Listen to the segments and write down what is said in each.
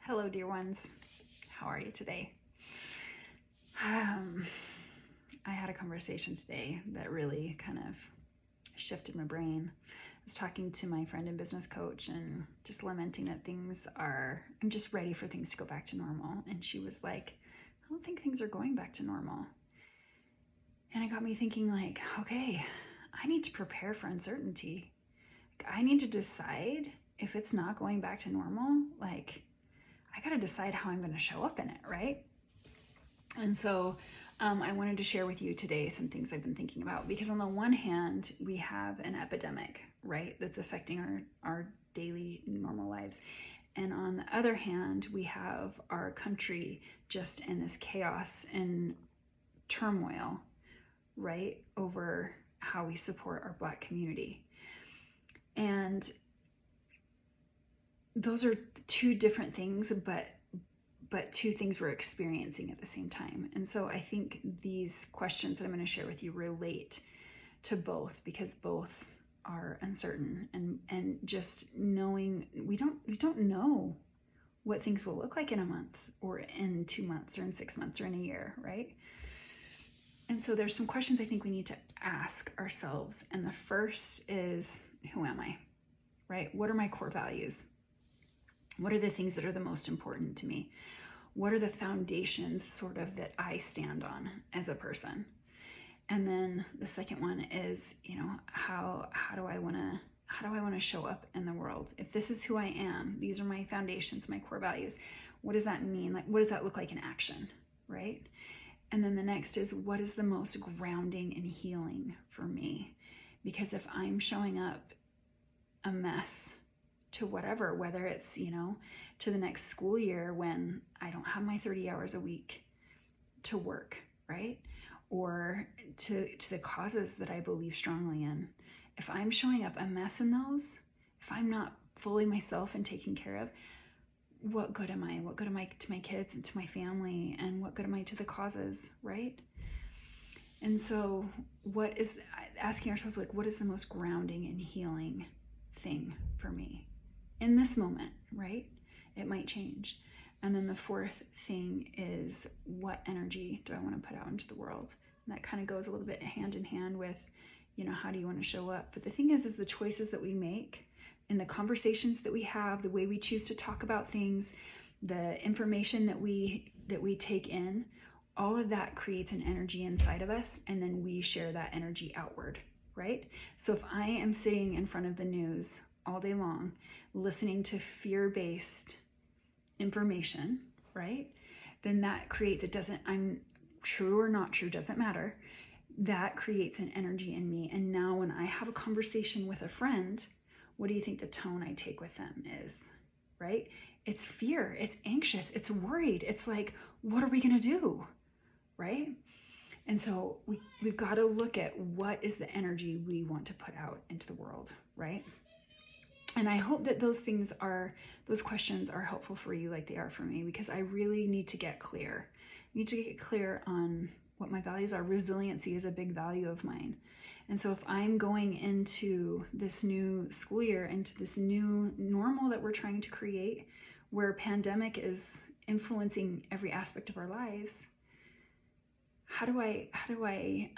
Hello, dear ones. How are you today? I had a conversation today that really kind of shifted my brain. I was talking to my friend and business coach and just lamenting that I'm just ready for things to go back to normal. And she was like, I don't think things are going back to normal. And it got me thinking, like, okay, I need to prepare for uncertainty. I need to decide if it's not going back to normal, like, I got to decide how I'm going to show up in it, right? And so I wanted to share with you today some things I've been thinking about, because on the one hand, we have an epidemic, right, that's affecting our daily normal lives. And on the other hand, we have our country just in this chaos and turmoil, right, over how we support our Black community. And those are two different things, but two things we're experiencing at the same time. And so I think these questions that I'm going to share with you relate to both, because both are uncertain, and just knowing we don't know what things will look like in a month or in 2 months or in 6 months or in a year, right? And so there's some questions I think we need to ask ourselves. And the first is, who am I, right? What are my core values? What are the things that are the most important to me? What are the foundations sort of that I stand on as a person? And then the second one is, how do I want to show up in the world? If this is who I am, these are my foundations, my core values. What does that mean? Like, what does that look like in action, right? And then the next is, what is the most grounding and healing for me? Because if I'm showing up a mess to whatever, whether it's, to the next school year when I don't have my 30 hours a week to work, right? Or to the causes that I believe strongly in. If I'm showing up a mess in those, if I'm not fully myself and taken care of, what good am I? What good am I to my kids and to my family? And what good am I to the causes, right? And so asking ourselves, like, what is the most grounding and healing thing for me in this moment, right? It might change. And then the fourth thing is, what energy do I want to put out into the world? And that kind of goes a little bit hand in hand with, how do you want to show up? But the thing is the choices that we make and the conversations that we have, the way we choose to talk about things, the information that we take in, all of that creates an energy inside of us, and then we share that energy outward, right? So if I am sitting in front of the news all day long, listening to fear-based information, right? Then that creates, I'm true or not true, doesn't matter. That creates an energy in me. And now when I have a conversation with a friend, what do you think the tone I take with them is, right? It's fear, it's anxious, it's worried. It's like, what are we going to do, right? And so we've got to look at what is the energy we want to put out into the world, right? And I hope that those questions are helpful for you, like they are for me, because I really need to get clear. I need to get clear on what my values are. Resiliency is a big value of mine. And so if I'm going into this new school year, into this new normal that we're trying to create, where pandemic is influencing every aspect of our lives, how do I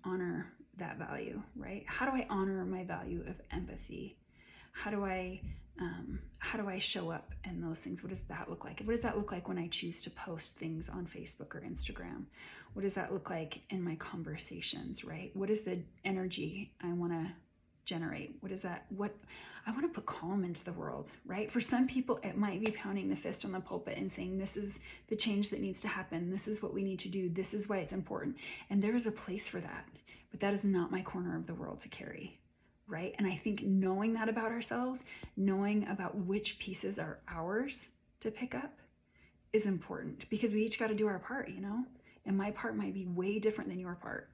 honor that value, right? How do I honor my value of empathy? How do I show up in those things? What does that look like? What does that look like when I choose to post things on Facebook or Instagram? What does that look like in my conversations, right? What is the energy I want to generate? What I want to put calm into the world, right? For some people, it might be pounding the fist on the pulpit and saying, this is the change that needs to happen. This is what we need to do. This is why it's important. And there is a place for that, but that is not my corner of the world to carry. Right? And I think knowing that about ourselves, knowing about which pieces are ours to pick up is important, because we each got to do our part, and my part might be way different than your part.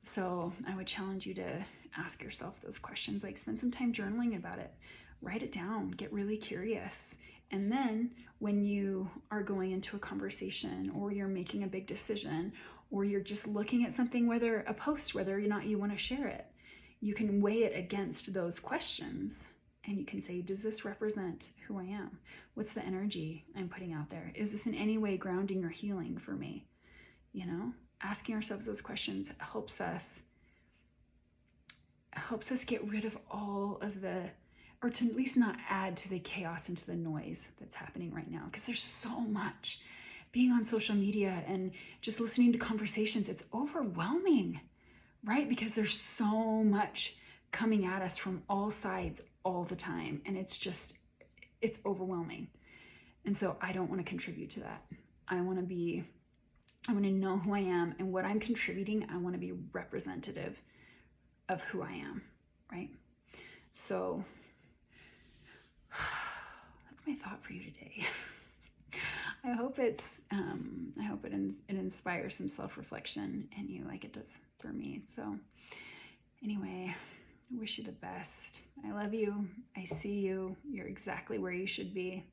So I would challenge you to ask yourself those questions, like spend some time journaling about it, write it down, get really curious. And then when you are going into a conversation, or you're making a big decision, or you're just looking at something, whether a post, whether or not you want to share it, you can weigh it against those questions And you can say, does this represent who I am? What's the energy I'm putting out there? Is this in any way grounding or healing for me? You know, asking ourselves those questions helps us get rid of all of the, or to at least not add to the chaos and to the noise that's happening right now. Because there's so much. Being on social media and just listening to conversations, it's overwhelming, right? Because there's so much coming at us from all sides all the time. And it's overwhelming. And so I don't want to contribute to that. I want to know who I am, and what I'm contributing, I want to be representative of who I am, right? So that's my thought for you today. I hope it inspires some self-reflection in you like it does for me. So anyway, I wish you the best. I love you. I see you. You're exactly where you should be.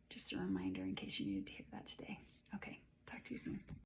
Just a reminder in case you needed to hear that today.